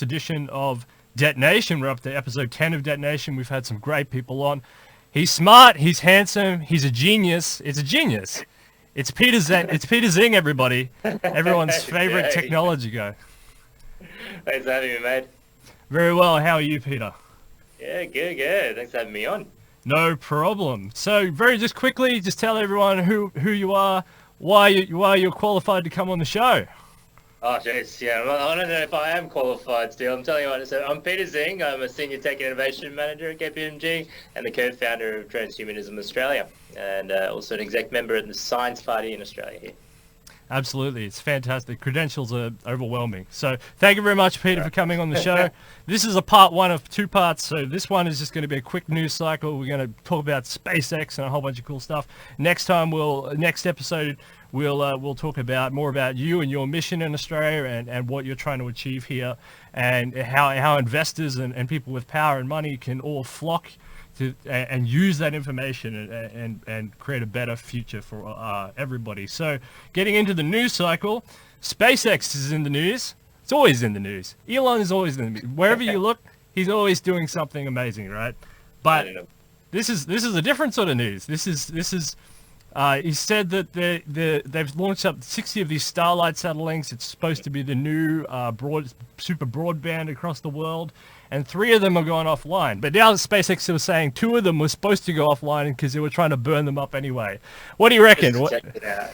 edition of Detonation. We're up to episode 10 of Detonation. We've had some great people on. He's smart, he's handsome, he's a genius. It's a genius. It's Peter Xing. It's Peter Xing, everybody. Everyone's favorite technology guy. Thanks for having me, mate. Very well. How are you, Peter? Yeah, good. Thanks for having me on. No problem. So, just quickly, just tell everyone who you are, why you're qualified to come on the show. Oh, jeez, yeah. I don't know if I am qualified still. I'm telling you what. So I'm Peter Xing. I'm a Senior Tech Innovation Manager at KPMG and the co-founder of Transhumanism Australia, and also an exec member at the Science Party in Australia here. Absolutely. It's fantastic. Credentials are overwhelming. So thank you very much, Peter, for coming on the show. This is a part one of two parts. So this one is just going to be a quick news cycle. We're going to talk about SpaceX and a whole bunch of cool stuff. Next episode, we'll talk about more about you and your mission in Australia and what you're trying to achieve here, and how investors and people with power and money can all flock to and use that information and create a better future for everybody. So getting into the news cycle, SpaceX is in the news. It's always in the news. Elon is always in the news. Wherever you look, he's always doing something amazing, right? But this is a different sort of news. This is he said that they've launched up 60 of these Starlight satellites. It's supposed to be the new super broadband across the world, and 3 of them are going offline. But now SpaceX was saying 2 of them were supposed to go offline because they were trying to burn them up anyway. What do you reckon? Check it out.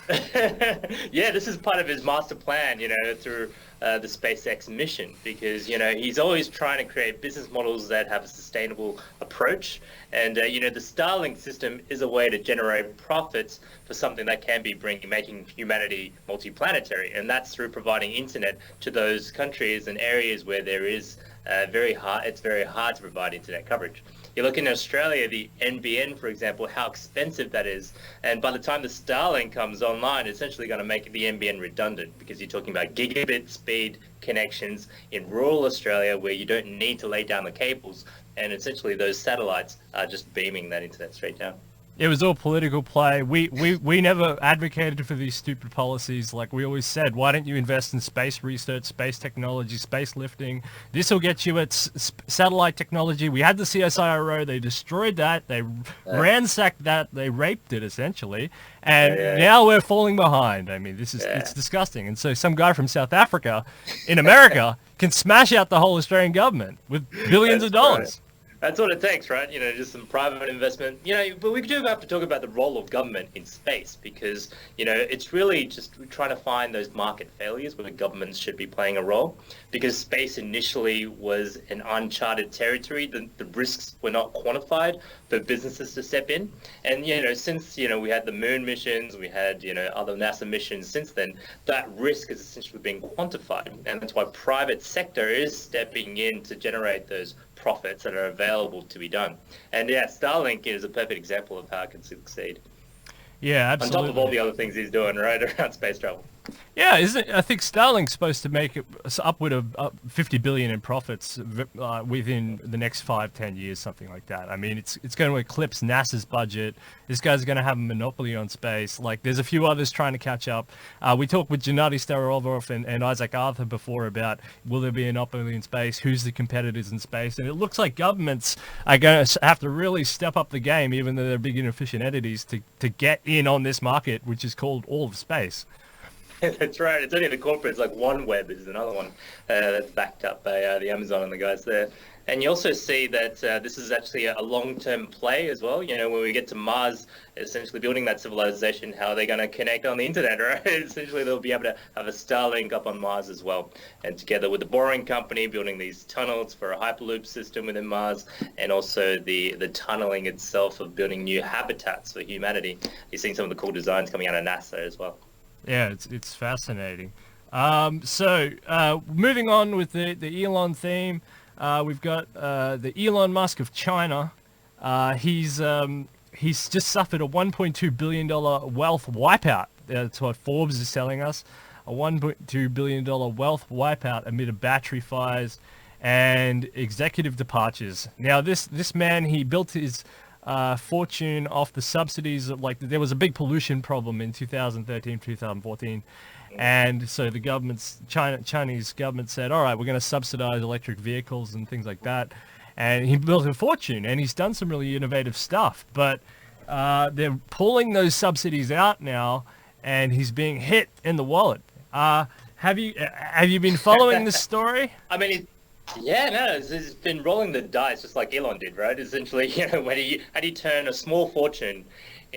Yeah, this is part of his master plan, through the SpaceX mission, because, he's always trying to create business models that have a sustainable approach. And, the Starlink system is a way to generate profits for something that can be making humanity multiplanetary. And that's through providing internet to those countries and areas where there is it's very hard to provide internet coverage. You look in Australia, the NBN, for example, how expensive that is. And by the time the Starlink comes online, it's essentially going to make the NBN redundant, because you're talking about gigabit speed connections in rural Australia where you don't need to lay down the cables. And essentially those satellites are just beaming that internet straight down. It was all political play. We never advocated for these stupid policies. Like we always said, why don't you invest in space research, space technology, space lifting? This will get you at satellite technology. We had the CSIRO. They destroyed that. They ransacked that. They raped it, essentially. And now we're falling behind. I mean, it's disgusting. And so some guy from South Africa in America can smash out the whole Australian government with billions of dollars. Right. That's what it takes, right? Just some private investment. But we do have to talk about the role of government in space, because, it's really just trying to find those market failures where the governments should be playing a role, because space initially was an uncharted territory. The risks were not quantified for businesses to step in. And, since, we had the moon missions, we had, other NASA missions since then, that risk has essentially been quantified. And that's why private sector is stepping in to generate those profits that are available to be done. And Starlink is a perfect example of how it can succeed. Yeah, absolutely. On top of all the other things he's doing right around space travel. Yeah, I think Starlink's supposed to make upward of 50 billion in profits within the next 5-10 years, something like that. I mean, it's going to eclipse NASA's budget. This guy's going to have a monopoly on space. Like, there's a few others trying to catch up. We talked with Gennady Starovoff and Isaac Arthur before about, will there be a monopoly in space? Who's the competitors in space? And it looks like governments are going to have to really step up the game, even though they're big and efficient entities, to get in on this market, which is called all of space. That's right. It's only the corporates, like OneWeb is another one that's backed up by the Amazon and the guys there. And you also see that this is actually a long-term play as well. When we get to Mars, essentially building that civilization, how are they going to connect on the internet, right? Essentially, they'll be able to have a Starlink up on Mars as well. And together with the Boring Company, building these tunnels for a Hyperloop system within Mars, and also the tunneling itself of building new habitats for humanity. You're seeing some of the cool designs coming out of NASA as well. Yeah, it's fascinating. So moving on with the Elon theme, we've got the Elon Musk of China. He's just suffered a $1.2 billion wealth wipeout. That's what Forbes is telling us. A $1.2 billion wealth wipeout amid a battery fires and executive departures. Now, this man, he built his fortune off the subsidies. Like there was a big pollution problem in 2013, 2014. And so the Chinese government said, all right, we're going to subsidize electric vehicles and things like that. And he built a fortune, and he's done some really innovative stuff. But they're pulling those subsidies out now, and he's being hit in the wallet. Have you been following this story? I mean, yeah, no, he's been rolling the dice just like Elon did, right? Essentially, when how do you turn a small fortune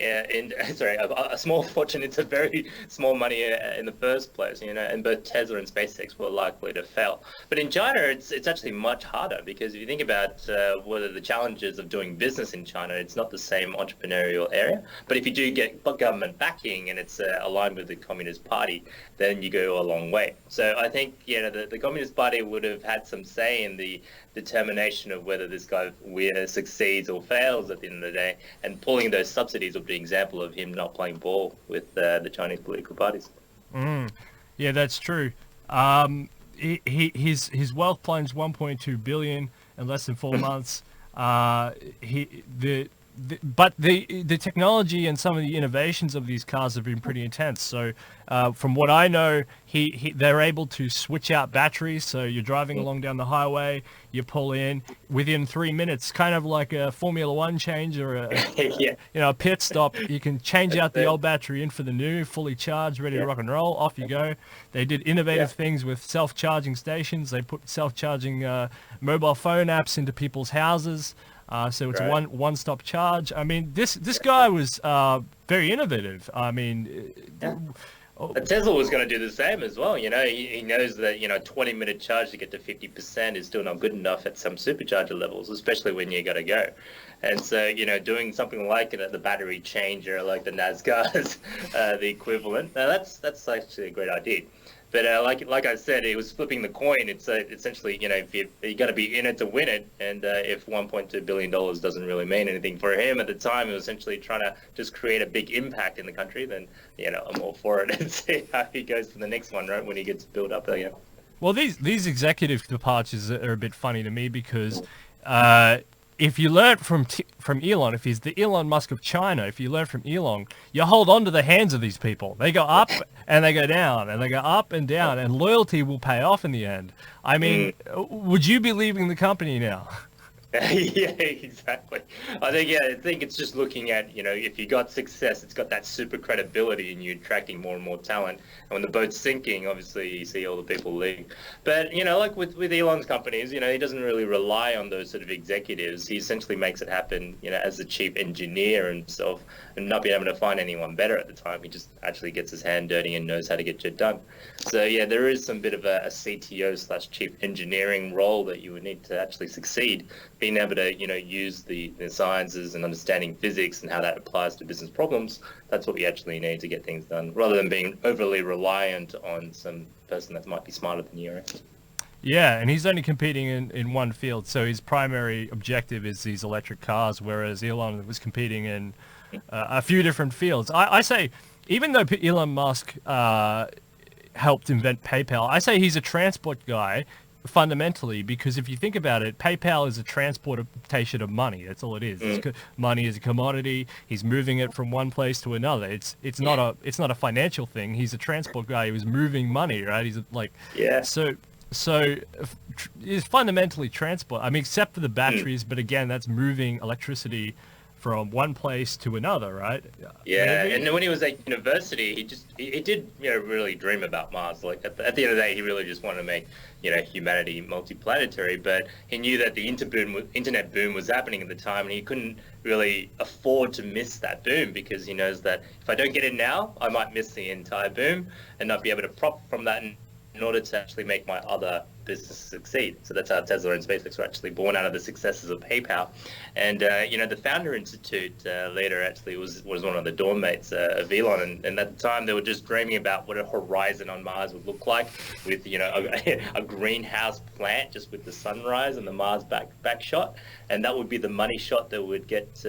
a small fortune into very small money in the first place, and both Tesla and SpaceX were likely to fail. But in China, it's actually much harder, because if you think about what are the challenges of doing business in China, it's not the same entrepreneurial area. But if you do get government backing and it's aligned with the Communist Party, then you go a long way. So I think, the Communist Party would have had some say in the determination of whether this guy succeeds or fails at the end of the day, and pulling those subsidies would be an example of him not playing ball with the Chinese political parties. Yeah, that's true. His wealth plunged 1.2 billion in less than 4 months. But the technology and some of the innovations of these cars have been pretty intense. So from what I know, they're able to switch out batteries. So you're driving along down the highway, you pull in within 3 minutes, kind of like a Formula One change or a pit stop. You can change out the old battery in for the new, fully charged, ready to rock and roll. Off you go. They did innovative things with self-charging stations. They put self-charging mobile phone apps into people's houses. So it's one-stop charge. I mean, this guy was very innovative. I mean, Tesla was going to do the same as well. He knows that 20-minute charge to get to 50% is still not good enough at some supercharger levels, especially when you got to go. And so doing something like the battery changer, like the NASCAR's the equivalent. Now that's actually a great idea. But like I said, it was flipping the coin. It's essentially, if you got to be in it to win it. And if $1.2 billion doesn't really mean anything for him at the time, he was essentially trying to just create a big impact in the country. Then, I'm all for it, and see how he goes for the next one, right, when he gets built up again. Well, these executive departures are a bit funny to me, because if you learn from Elon, if he's the Elon Musk of China, if you learn from Elon, you hold on to the hands of these people. They go up and they go down, and they go up and down, and loyalty will pay off in the end. I mean, would you be leaving the company now? Yeah, exactly. I think it's just looking at, if you got success, it's got that super credibility and you're attracting more and more talent. And when the boat's sinking, obviously you see all the people leaving. But, like with Elon's companies, he doesn't really rely on those sort of executives. He essentially makes it happen, as the chief engineer himself, and not being able to find anyone better at the time. He just actually gets his hand dirty and knows how to get shit done. So, yeah, there is some bit of a CTO/chief engineering role that you would need to actually succeed. Being able to, use the sciences and understanding physics and how that applies to business problems, that's what we actually need to get things done, rather than being overly reliant on some person that might be smarter than you. Right? Yeah, and he's only competing in one field, so his primary objective is these electric cars, whereas Elon was competing in a few different fields. I say, even though Elon Musk helped invent PayPal, I say he's a transport guy, fundamentally, because if you think about it, PayPal is a transportation of money. That's all it is. Money is a commodity. He's moving it from one place to another. It's not a financial thing. He's a transport guy who's moving money, right? He's like, so it's fundamentally transport. I mean, except for the batteries, but again, that's moving electricity from one place to another, right? Yeah, maybe? And then when he was at university, he did really dream about Mars. Like at the end of the day, he really just wanted to make humanity multiplanetary. But he knew that the internet boom was happening at the time, and he couldn't really afford to miss that boom, because he knows that if I don't get it now, I might miss the entire boom and not be able to profit from that in order to actually make my other business succeed. So that's how Tesla and SpaceX were actually born out of the successes of PayPal. And, the Founder Institute later actually was one of the dorm mates of Elon. And at the time, they were just dreaming about what a horizon on Mars would look like with, a greenhouse plant just with the sunrise and the Mars back shot. And that would be the money shot that would get,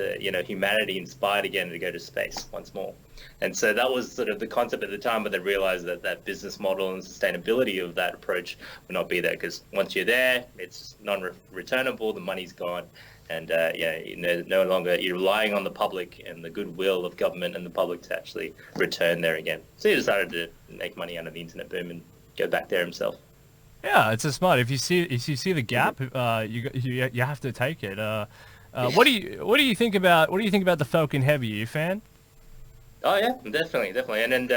humanity inspired again to go to space once more. And so that was sort of the concept at the time, but they realized that business model and sustainability of that approach would not be there, because once you're there, it's non-returnable, the money's gone, And no longer you're relying on the public and the goodwill of government and the public to actually return there again. So he decided to make money out of the internet boom and go back there himself. Yeah, it's a smart. If you see the gap, you have to take it. What do you think about the Falcon Heavy? Are you a fan? Oh yeah, definitely, and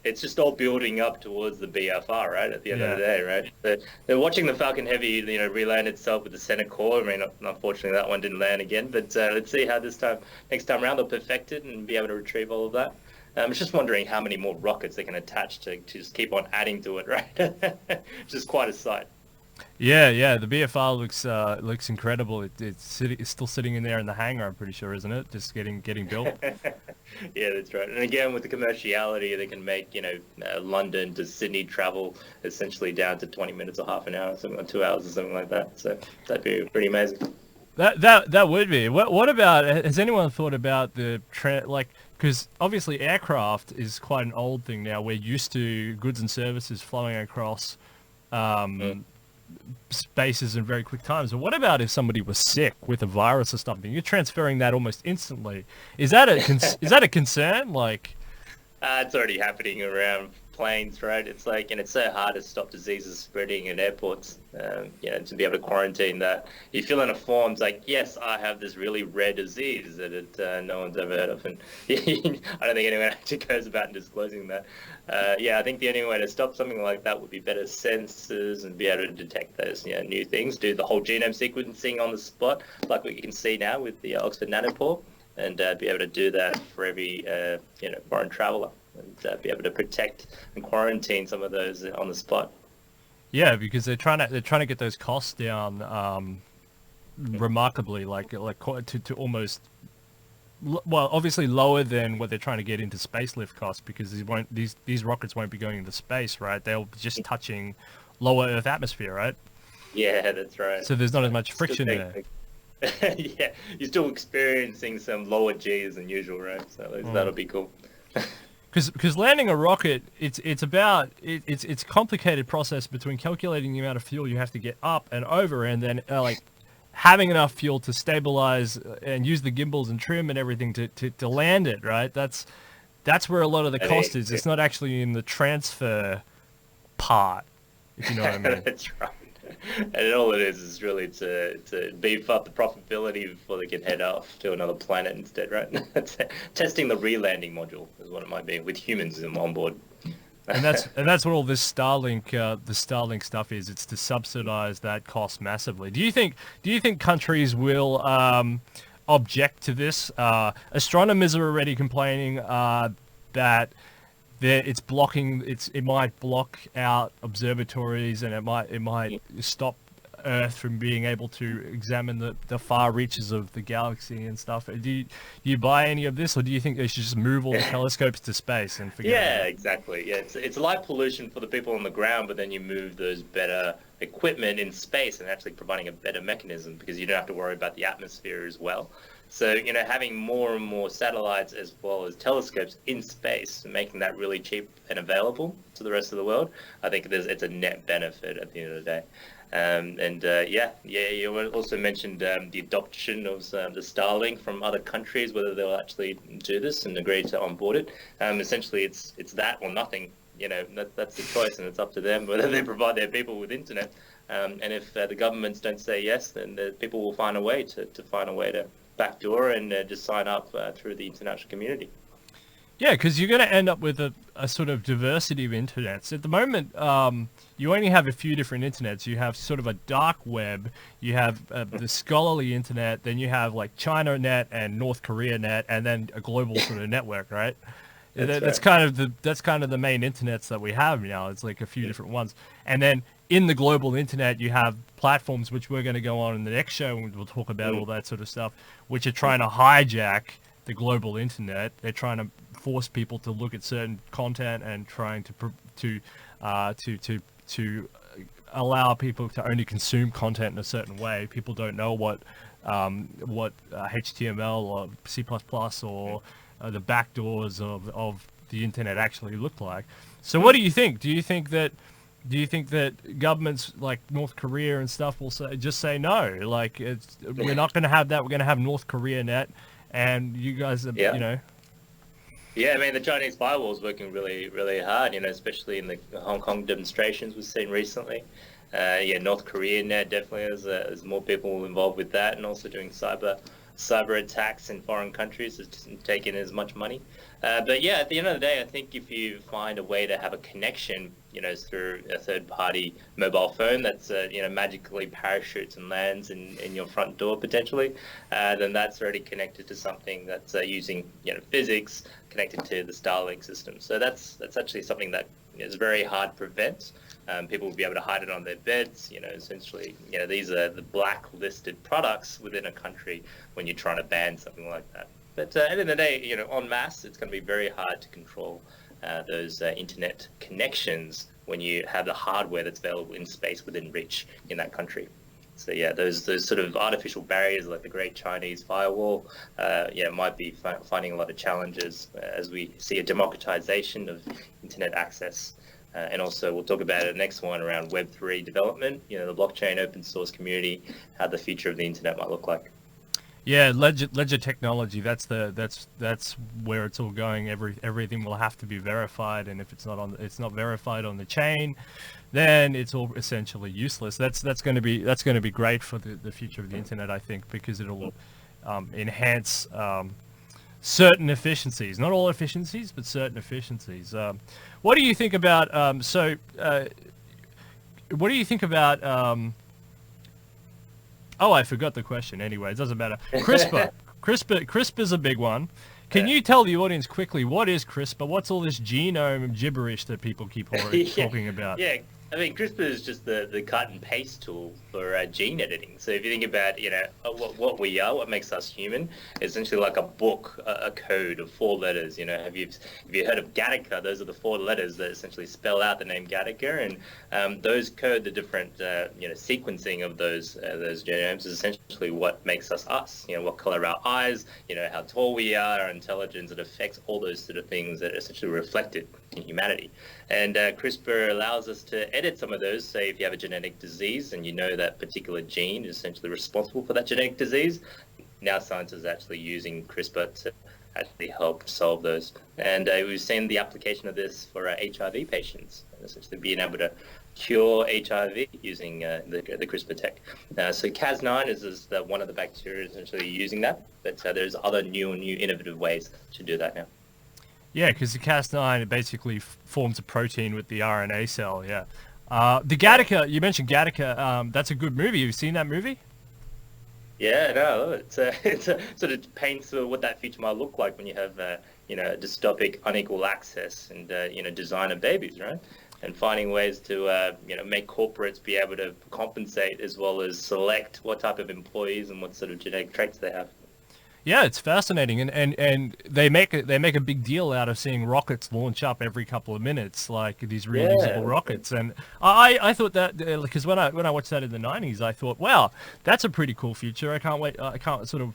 it's just all building up towards the BFR, right? At the end of the day, right? But they're watching the Falcon Heavy, reland itself with the center core. I mean, unfortunately, that one didn't land again. But let's see how next time around, they'll perfect it and be able to retrieve all of that. I'm just wondering how many more rockets they can attach to just keep on adding to it, right? Just quite a sight. Yeah. The BFR looks incredible. It's still sitting in there in the hangar, I'm pretty sure, isn't it? Just getting built. Yeah, that's right. And again, with the commerciality, they can make London to Sydney travel essentially down to 20 minutes or half an hour, something like 2 hours or something like that. So that'd be pretty amazing. That would be. What about? Has anyone thought about because obviously aircraft is quite an old thing now. We're used to goods and services flowing across spaces in very quick times. But what about if somebody was sick with a virus or something? You're transferring that almost instantly. Is that a concern? Like, it's already happening around planes, right? It's like, and it's so hard to stop diseases spreading in airports. To be able to quarantine that. You fill in a form, it's like, yes, I have this really rare disease that no one's ever heard of, and I don't think anyone actually goes about disclosing that. I think the only way to stop something like that would be better sensors and be able to detect those new things, do the whole genome sequencing on the spot, like what you can see now with the Oxford Nanopore, and be able to do that for every foreign traveller, and be able to protect and quarantine some of those on the spot. Yeah, because they're trying to get those costs down remarkably, like to almost, well, obviously lower than what they're trying to get into space lift costs, because these rockets won't be going into space, right? They'll be just touching lower Earth atmosphere, right? Yeah, that's right. So there's not as much friction there. Yeah, you're still experiencing some lower G's than usual, right? So that'll be cool. Because landing a rocket, it's a complicated process between calculating the amount of fuel you have to get up and over, and then having enough fuel to stabilize and use the gimbals and trim and everything to land it, right? That's where a lot of the cost is. It's not actually in the transfer part, if you know what I mean. That's right. And all it is really to beef up the profitability before they can head off to another planet instead, right? Testing the re-landing module is what it might be, with humans on board. And that's what all this Starlink stuff is. It's to subsidize that cost massively. Do you think countries will object to this? Astronomers are already complaining that it might block out observatories, and it might stop Earth from being able to examine the far reaches of the galaxy and stuff. Do you buy any of this, or do you think they should just move all the telescopes to space and forget about it? Exactly. Yeah, it's light pollution for the people on the ground, but then you move those better equipment in space and actually providing a better mechanism, because you don't have to worry about the atmosphere as well. So, having more and more satellites as well as telescopes in space and making that really cheap and available to the rest of the world, I think it's a net benefit at the end of the day. You also mentioned the adoption of the Starlink from other countries, whether they'll actually do this and agree to onboard it. Essentially, it's that or nothing. That's the choice, and it's up to them whether they provide their people with internet. And if the governments don't say yes, then the people will find a way to backdoor and just sign up through the international community. Yeah, because you're going to end up with a sort of diversity of internets. At the moment, you only have a few different internets. You have sort of a dark web, you have the scholarly internet, then you have like China net and North Korea net, and then a global sort of network, right? That's kind of the main internets that we have now. It's like a few different ones. And then in the global internet, you have platforms, which we're going to go on in the next show, and we'll talk about all that sort of stuff, which are trying to hijack the global internet. They're trying to force people to look at certain content and trying to allow people to only consume content in a certain way. People don't know what HTML or C++ or the backdoors of the internet actually look like. So what do you think? Do you think that Do you think that governments like North Korea and stuff will say no? Like, we're not going to have that. We're going to have North Korea net, and you guys are, Yeah. you know. Yeah, I mean, the Chinese firewall is working really, really hard, especially in the Hong Kong demonstrations we've seen recently. Yeah, North Korea now definitely there's more people involved with that, and also doing cyber attacks in foreign countries is just taking as much money. But yeah, at the end of the day, I think if you find a way to have a connection, through a third-party mobile phone that's, magically parachutes and lands in your front door potentially, then that's already connected to something that's using, physics connected to the Starlink system. So that's actually something that is very hard to prevent. People will be able to hide it on their beds. Essentially, these are the blacklisted products within a country when you're trying to ban something like that. But at the end of the day, en masse, it's going to be very hard to control those internet connections when you have the hardware that's available in space within reach in that country. So yeah, those sort of artificial barriers like the Great Chinese Firewall, might be finding a lot of challenges as we see a democratization of internet access. And also we'll talk about the next one around Web3 development, the blockchain open source community, how the future of the internet might look like. Yeah, ledger technology. That's where it's all going. Everything will have to be verified, and if it's not verified on the chain, then it's all essentially useless. That's going to be great for the future of the internet, I think, because it'll enhance certain efficiencies, not all efficiencies, but certain efficiencies. What do you think about what do you think about oh, I forgot the question. Anyway, it doesn't matter. CRISPR's a big one. Can you tell the audience quickly, what is CRISPR? What's all this genome gibberish that people keep talking about? Yeah, I mean, CRISPR is just the cut and paste tool for gene editing. So if you think about, what we are, what makes us human, it's essentially like a book, a code of 4 letters. Have you heard of Gattaca? Those are the 4 letters that essentially spell out the name Gattaca, and those code the different, sequencing of those genomes is essentially what makes us us. What color our eyes, how tall we are, our intelligence. It affects all those sort of things that are essentially reflected in humanity. And CRISPR allows us to edit some of those. Say if you have a genetic disease and you know that particular gene is essentially responsible for that genetic disease, now scientists are actually using CRISPR to actually help solve those. And we've seen the application of this for HIV patients, and essentially being able to cure HIV using the CRISPR tech. So Cas9 is one of the bacteria essentially using that, but there's other new innovative ways to do that now. Yeah, because the Cas9, it basically forms a protein with the RNA cell, yeah. The Gattaca, you mentioned Gattaca, that's a good movie. Have you seen that movie? Yeah, no, it sort of paints what that future might look like when you have, dystopic, unequal access and, designer babies, right? And finding ways to, make corporates be able to compensate as well as select what type of employees and what sort of genetic traits they have. Yeah, it's fascinating, and they make a big deal out of seeing rockets launch up every couple of minutes, like these reusable rockets. And I thought that because when I watched that in the 90s, I thought, wow, that's a pretty cool future. I can't wait. I can't sort of.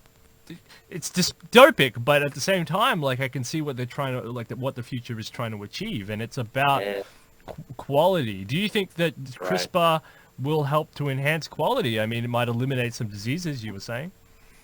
It's dystopic, but at the same time, like I can see what they're trying to what the future is trying to achieve, and it's about quality. Do you think that CRISPR will help to enhance quality? I mean, it might eliminate some diseases, you were saying.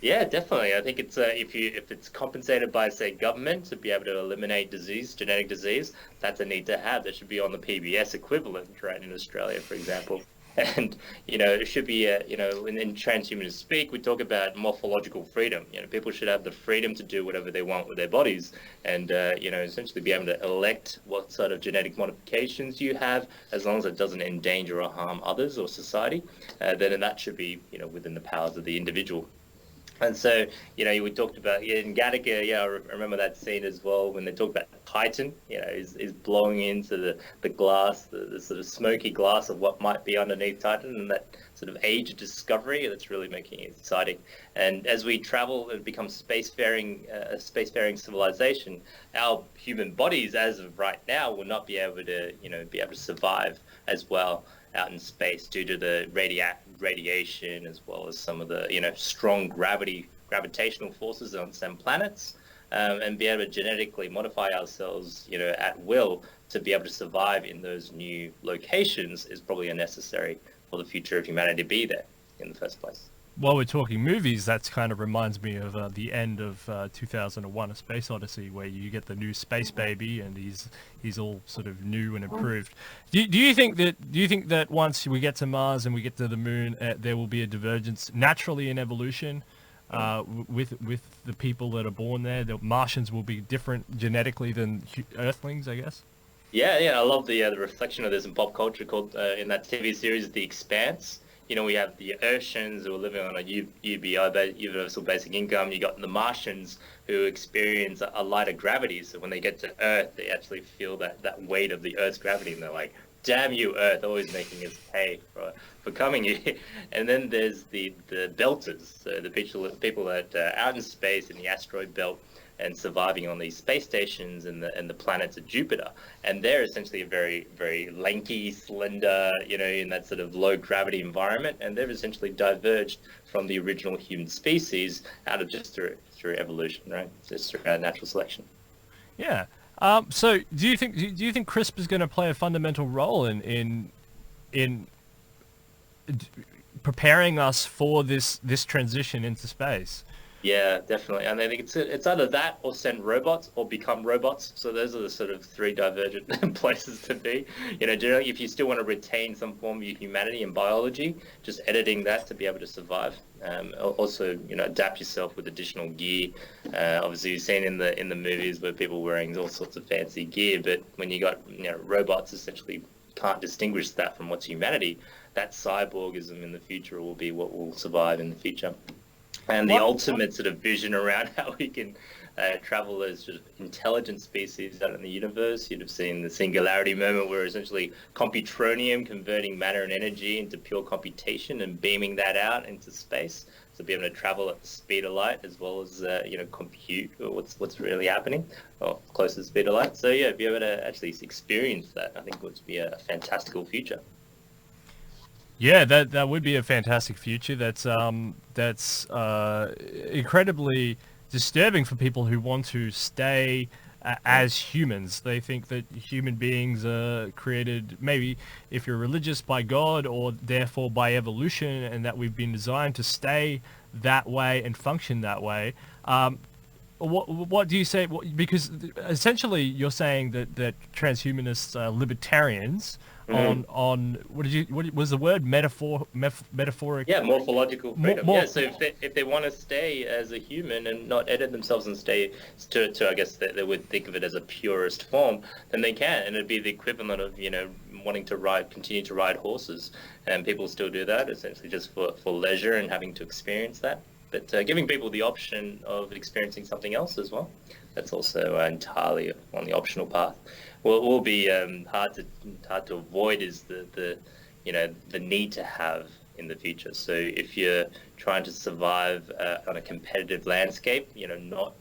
Yeah, definitely. I think it's if it's compensated by, say, government to be able to eliminate genetic disease, that's a need to have. That should be on the PBS equivalent, right, in Australia, for example. And, it should be, in transhumanist speak, we talk about morphological freedom. People should have the freedom to do whatever they want with their bodies and, essentially be able to elect what sort of genetic modifications you have, as long as it doesn't endanger or harm others or society. Then that should be, within the powers of the individual. And so, we talked about in Gattaca, I remember that scene as well when they talk about Titan, is blowing into the glass, the sort of smoky glass of what might be underneath Titan, and that sort of age of discovery that's really making it exciting. And as we travel and become a spacefaring civilization, our human bodies, as of right now, will not be able to, survive as well out in space due to the radiation, as well as some of the strong gravitational forces on some planets. and be able to genetically modify ourselves, at will to be able to survive in those new locations is probably unnecessary for the future of humanity to be there in the first place. While we're talking movies, that kind of reminds me of the end of 2001: A Space Odyssey, where you get the new space baby, and he's all sort of new and improved. Do you think that once we get to Mars and we get to the moon, there will be a divergence naturally in evolution with the people that are born there? The Martians will be different genetically than Earthlings, I guess. Yeah, I love the reflection of this in pop culture called in that TV series, The Expanse. We have the Urshans who are living on a UBI, universal basic income. You got the Martians who experience a lighter gravity. So when they get to Earth, they actually feel that weight of the Earth's gravity, and they're like, "Damn you, Earth, always making us pay for coming here." And then there's the Belters, so the people that are out in space in the asteroid belt and surviving on these space stations and the planets of Jupiter. And they're essentially a very, very lanky, slender, in that sort of low gravity environment. And they've essentially diverged from the original human species out of just through evolution, right? Just through natural selection. Yeah. So do you think CRISPR is going to play a fundamental role in preparing us for this transition into space? Yeah, definitely. And I think it's either that or send robots or become robots. So those are the sort of three divergent places to be. Generally, if you still want to retain some form of your humanity and biology, just editing that to be able to survive. Also, adapt yourself with additional gear. Obviously, you've seen in the movies where people wearing all sorts of fancy gear, but when you got robots essentially can't distinguish that from what's humanity, that cyborgism in the future will be what will survive in the future. And the ultimate sort of vision around how we can travel as sort of intelligent species out in the universe. You'd have seen the singularity moment where essentially computronium converting matter and energy into pure computation and beaming that out into space. So be able to travel at the speed of light as well as, compute what's really happening, or close to the speed of light. So yeah, be able to actually experience that, I think would be a fantastical future. Yeah, that would be a fantastic future. That's incredibly disturbing for people who want to stay as humans. They think that human beings are created, maybe if you're religious, by God, or therefore by evolution, and that we've been designed to stay that way and function that way. What do you say? Because essentially you're saying that transhumanists are libertarians. On what was the word? Metaphoric? Yeah, morphological freedom. Yeah, so if they want to stay as a human and not edit themselves and stay to I guess they would think of it as a purest form, then they can, and it'd be the equivalent of wanting to continue to ride horses, and people still do that essentially just for leisure and having to experience that. But giving people the option of experiencing something else as well, that's also entirely on the optional path. What will be hard to avoid is the need to have in the future. So if you're trying to survive on a competitive landscape, not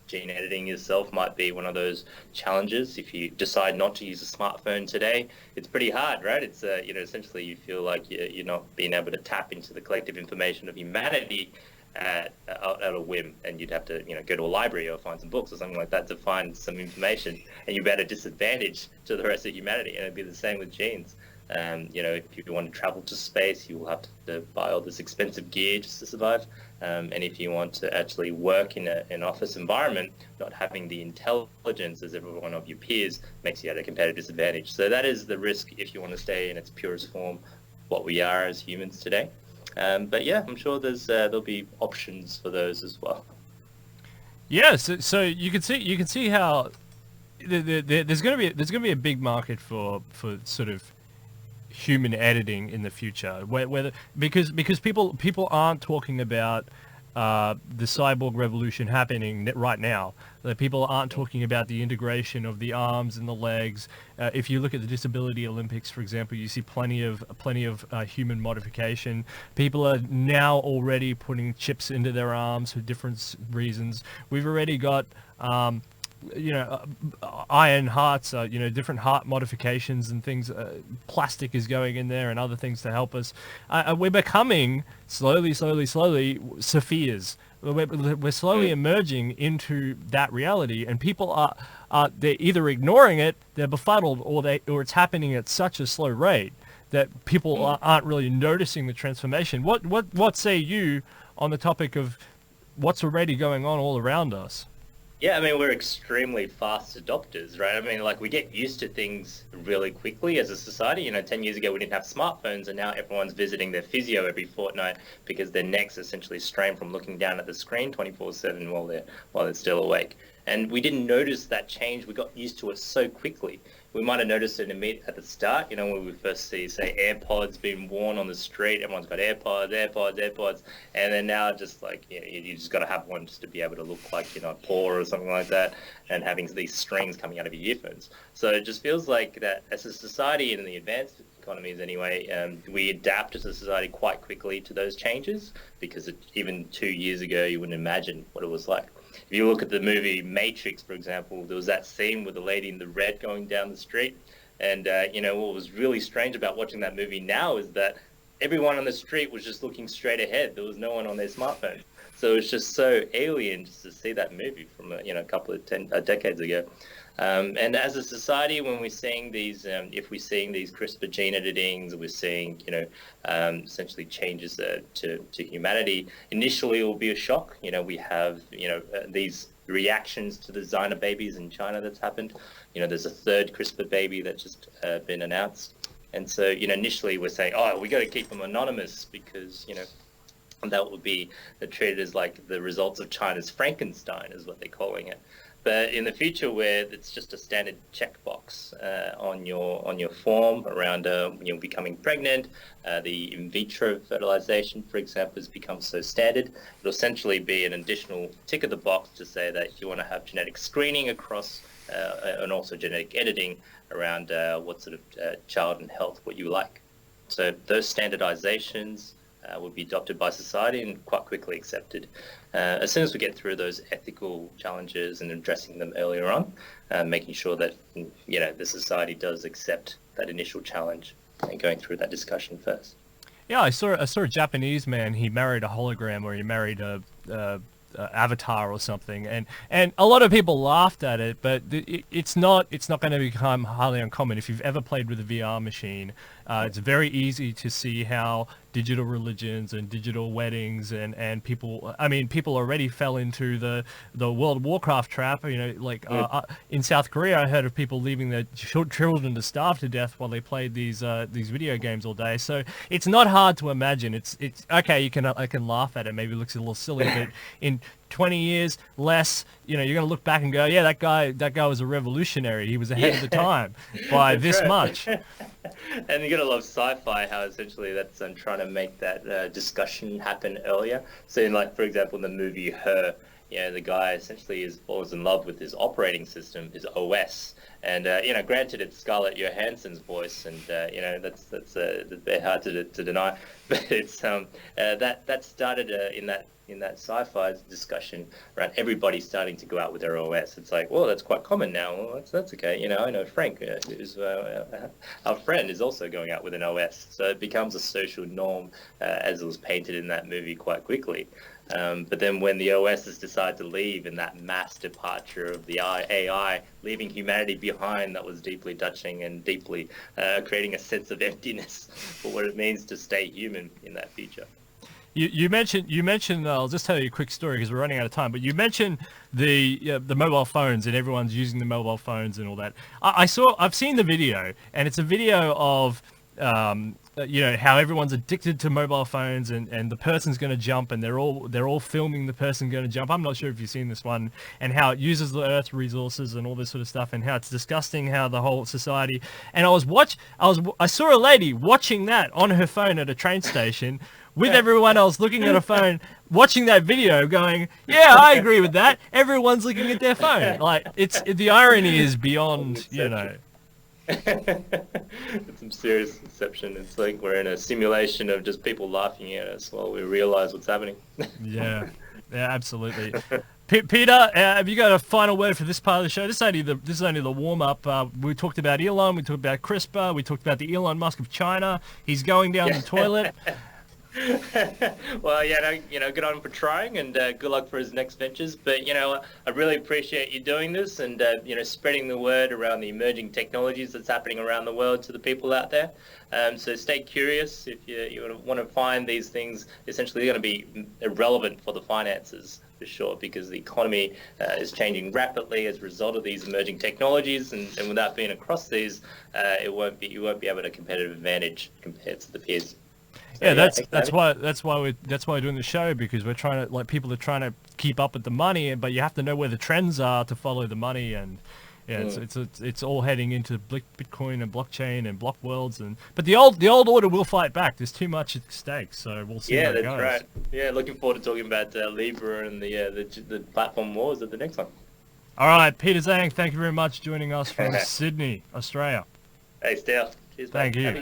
gene editing yourself might be one of those challenges. If you decide not to use a smartphone today, it's pretty hard, right? It's essentially you feel like you're not being able to tap into the collective information of humanity at a whim, and you'd have to go to a library or find some books or something like that to find some information, and you'd be at a disadvantage to the rest of humanity. And it'd be the same with genes. If you want to travel to space, you will have to buy all this expensive gear just to survive. And if you want to actually work in an office environment, not having the intelligence as every one of your peers makes you at a competitive disadvantage. So that is the risk if you want to stay in its purest form, what we are as humans today. But yeah, I'm sure there'll be options for those as well. Yeah, so you can see how there's going to be a big market for sort of human editing in the future, because people aren't talking about the cyborg revolution happening right now. People aren't talking about the integration of the arms and the legs. If you look at the Disability Olympics, for example, you see plenty of human modification. People are now already putting chips into their arms for different reasons. We've already got iron hearts, different heart modifications and things. Plastic is going in there and other things to help us. We're becoming slowly Sophias. we're slowly emerging into that reality, and people are they're either ignoring it, they're befuddled, or it's happening at such a slow rate that people aren't really noticing the transformation. What say you on the topic of what's already going on all around us? Yeah, I mean, we're extremely fast adopters, right? I mean, like, we get used to things really quickly as a society. You know, 10 years ago, we didn't have smartphones, and now everyone's visiting their physio every fortnight because their necks essentially strain from looking down at the screen 24/7 while they're still awake. And we didn't notice that change. We got used to it so quickly. We might have noticed it at the start, you know, when we first see, say, AirPods being worn on the street. Everyone's got AirPods. And then now just like, you know, you just got to have one just to be able to look like, you know, poor or something like that, and having these strings coming out of your earphones. So it just feels like that as a society, and in the advanced economies anyway, we adapt as a society quite quickly to those changes, because even 2 years ago, you wouldn't imagine what it was like. If you look at the movie Matrix, for example, there was that scene with the lady in the red going down the street. And, you know, what was really strange about watching that movie now is that everyone on the street was just looking straight ahead. There was no one on their smartphone. So it's just so alien just to see that movie from, you know, a couple of decades ago. And as a society, when we're seeing these, if we're seeing these CRISPR gene editings, we're seeing, you know, essentially changes to humanity, initially it will be a shock. You know, we have, you know, these reactions to the designer babies in China that's happened. You know, there's a third CRISPR baby that's just been announced. And so, you know, initially we're saying, oh, we got to keep them anonymous because, you know, that would be treated as like the results of China's Frankenstein is what they're calling it. But in the future, where it's just a standard checkbox on your form around you know, becoming pregnant, the in vitro fertilization, for example, has become so standard. It'll essentially be an additional tick of the box to say that you want to have genetic screening across and also genetic editing around what sort of child and health what you like. So those standardizations would be adopted by society and quite quickly accepted. As soon as we get through those ethical challenges and addressing them earlier on, making sure that, you know, the society does accept that initial challenge and going through that discussion first. Yeah, I saw a Japanese man. He married a hologram, or he married a avatar or something, and a lot of people laughed at it, but it's not going to become highly uncommon. If you've ever played with a VR machine, it's very easy to see how digital religions and digital weddings and people already fell into the World of Warcraft trap. You know, like in South Korea, I heard of people leaving their children to starve to death while they played these video games all day. So it's not hard to imagine. It's okay. I can laugh at it. Maybe it looks a little silly, but in 20 years less, you know, you're going to look back and go, yeah, that guy was a revolutionary. He was ahead of the time by this much. And you're going to love sci-fi, how essentially that's trying to make that discussion happen earlier. So in, like, for example, in the movie Her, you know, the guy essentially falls in love with his operating system, his OS. And, you know, granted, it's Scarlett Johansson's voice, and, you know, that's a bit hard to deny. But it's that started in that sci-fi discussion around everybody starting to go out with their OS. It's like, well, that's quite common now. Well, that's okay. You know, I know Frank, who's our friend, is also going out with an OS. So it becomes a social norm, as it was painted in that movie quite quickly. But then when the OSs decide to leave in that mass departure of the AI, leaving humanity behind, that was deeply touching and deeply creating a sense of emptiness for what it means to stay human in that future. You mentioned. I'll just tell you a quick story because we're running out of time. But you mentioned the mobile phones and everyone's using the mobile phones and all that. I've seen the video, and it's a video of you know, how everyone's addicted to mobile phones, and the person's going to jump, and they're all filming the person going to jump. I'm not sure if you've seen this one, and how it uses the Earth resources and all this sort of stuff, and how it's disgusting, how the whole society. And I saw a lady watching that on her phone at a train station with everyone else looking at a phone, watching that video, going, "Yeah, I agree with that." Everyone's looking at their phone. Like, the irony is beyond, you know. It's some serious inception. It's like we're in a simulation of just people laughing at us while we realize what's happening. Yeah, absolutely. Peter, have you got a final word for this part of the show? This is only the warm up. We talked about Elon. We talked about CRISPR. We talked about the Elon Musk of China. He's going down the toilet. Well, yeah, no, good on him for trying, and good luck for his next ventures. But I really appreciate you doing this, and spreading the word around the emerging technologies that's happening around the world to the people out there. So stay curious. If you want to find these things, essentially they're going to be irrelevant for the finances for sure, because the economy is changing rapidly as a result of these emerging technologies, and without being across these, you won't be able to competitive advantage compared to the peers. Yeah, that's why we're doing the show, because we're trying to, people are trying to keep up with the money, but you have to know where the trends are to follow the money, and it's all heading into Bitcoin and blockchain and block worlds, but the old order will fight back. There's too much at stake, so we'll see how it goes. Yeah, that's right. Yeah, looking forward to talking about Libra and the platform wars at the next one. All right, Peter Xing, thank you very much for joining us from Sydney, Australia. Hey, Steele. Cheers, mate. Thank you.